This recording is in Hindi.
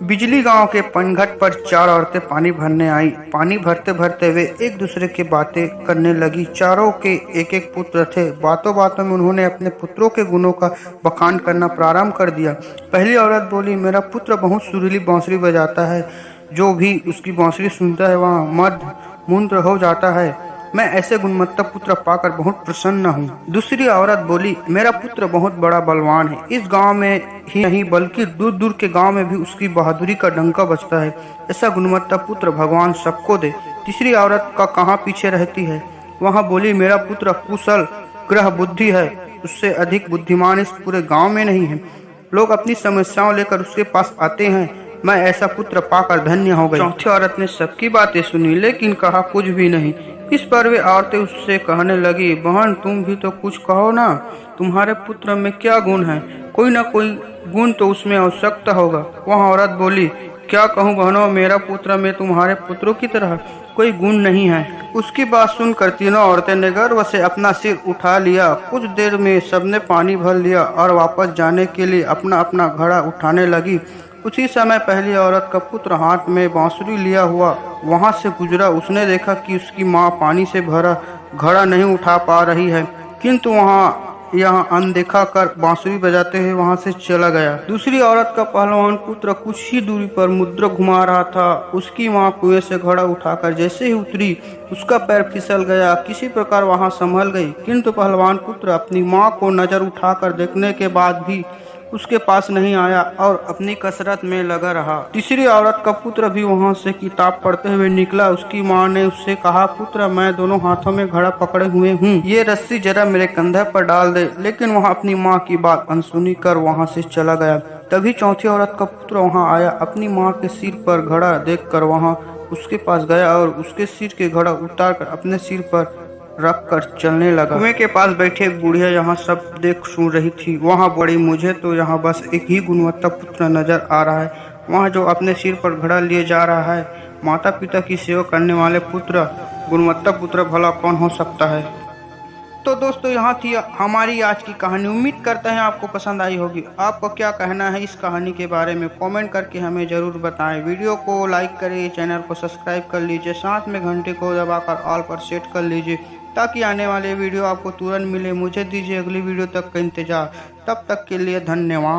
बिजली गांव के पनघट पर चार औरतें पानी भरने आई। पानी भरते भरते वे एक दूसरे की बातें करने लगी। चारों के एक एक पुत्र थे। बातों बातों में उन्होंने अपने पुत्रों के गुणों का बखान करना प्रारंभ कर दिया। पहली औरत बोली, मेरा पुत्र बहुत सुरीली बांसुरी बजाता है। जो भी उसकी बांसुरी सुनता है वह मद मूत्र हो जाता है। मैं ऐसे गुणवत्ता पुत्र पाकर बहुत प्रसन्न हूँ। दूसरी औरत बोली, मेरा पुत्र बहुत बड़ा बलवान है। इस गांव में ही नहीं बल्कि दूर दूर के गांव में भी उसकी बहादुरी का डंका बजता है। ऐसा गुणवत्ता पुत्र भगवान सबको दे। तीसरी औरत का कहाँ पीछे रहती है। वहाँ बोली, मेरा पुत्र कुशल ग्रह बुद्धि है। उससे अधिक बुद्धिमान इस पूरे गाँव में नहीं है। लोग अपनी समस्याओं लेकर उसके पास आते हैं। मैं ऐसा पुत्र पाकर धन्य हो गई। चौथी औरत ने सबकी बातें सुनी लेकिन कहा कुछ भी नहीं। इस पर वे औरतें उससे कहने लगी, बहन तुम भी तो कुछ कहो ना। तुम्हारे पुत्र में क्या गुण है? कोई ना कोई गुण तो उसमें आवश्यकता होगा। वह औरत बोली, क्या कहूँ बहनों, मेरा पुत्र में तुम्हारे पुत्रों की तरह कोई गुण नहीं है। उसकी बात सुनकर तीनों औरतें ने गर्व से अपना सिर उठा लिया। कुछ देर में सबने पानी भर लिया और वापस जाने के लिए अपना अपना घड़ा उठाने लगी। उसी समय पहली औरत का पुत्र हाथ में बांसुरी लिया हुआ वहां से गुजरा। उसने देखा कि उसकी माँ पानी से भरा घड़ा नहीं उठा पा रही है, किंतु यहाँ अनदेखा कर बांसुरी बजाते हुए वहां से चला गया। दूसरी औरत का पहलवान पुत्र कुछ ही दूरी पर मुद्रा घुमा रहा था। उसकी माँ कुएं से घड़ा उठाकर जैसे ही उतरी उसका पैर फिसल गया। किसी प्रकार वहां संभल गई, किंतु पहलवान पुत्र अपनी माँ को नजर उठाकर देखने के बाद भी उसके पास नहीं आया और अपनी कसरत में लगा रहा। तीसरी औरत का पुत्र भी वहां से किताब पढ़ते हुए निकला। उसकी माँ ने उससे कहा, पुत्र मैं दोनों हाथों में घड़ा पकड़े हुए हूँ, ये रस्सी जरा मेरे कंधे पर डाल दे। लेकिन वह अपनी माँ की बात अनसुनी कर वहां से चला गया। तभी चौथी औरत का पुत्र वहां आया। अपनी माँ के सिर पर घड़ा देख कर वहां उसके पास गया और उसके सिर के घड़ा उतार कर अपने सिर पर रख कर चलने लगा। कुएं के पास बैठे एक बुढ़िया यहाँ सब देख सुन रही थी। वहाँ बड़ी, मुझे तो यहाँ बस एक ही गुणवत्ता पुत्र नजर आ रहा है, वहाँ जो अपने सिर पर घड़ा लिए जा रहा है। माता पिता की सेवा करने वाले पुत्र गुणवत्ता पुत्र भला कौन हो सकता है। तो दोस्तों यहाँ थी हमारी आज की कहानी। उम्मीद करते हैं आपको पसंद आई होगी। आपको क्या कहना है इस कहानी के बारे में कमेंट करके हमें ज़रूर बताएं। वीडियो को लाइक करिए, चैनल को सब्सक्राइब कर लीजिए, साथ में घंटे को दबाकर ऑल पर सेट कर लीजिए ताकि आने वाले वीडियो आपको तुरंत मिले। मुझे दीजिए अगली वीडियो तक का इंतजार। तब तक के लिए धन्यवाद।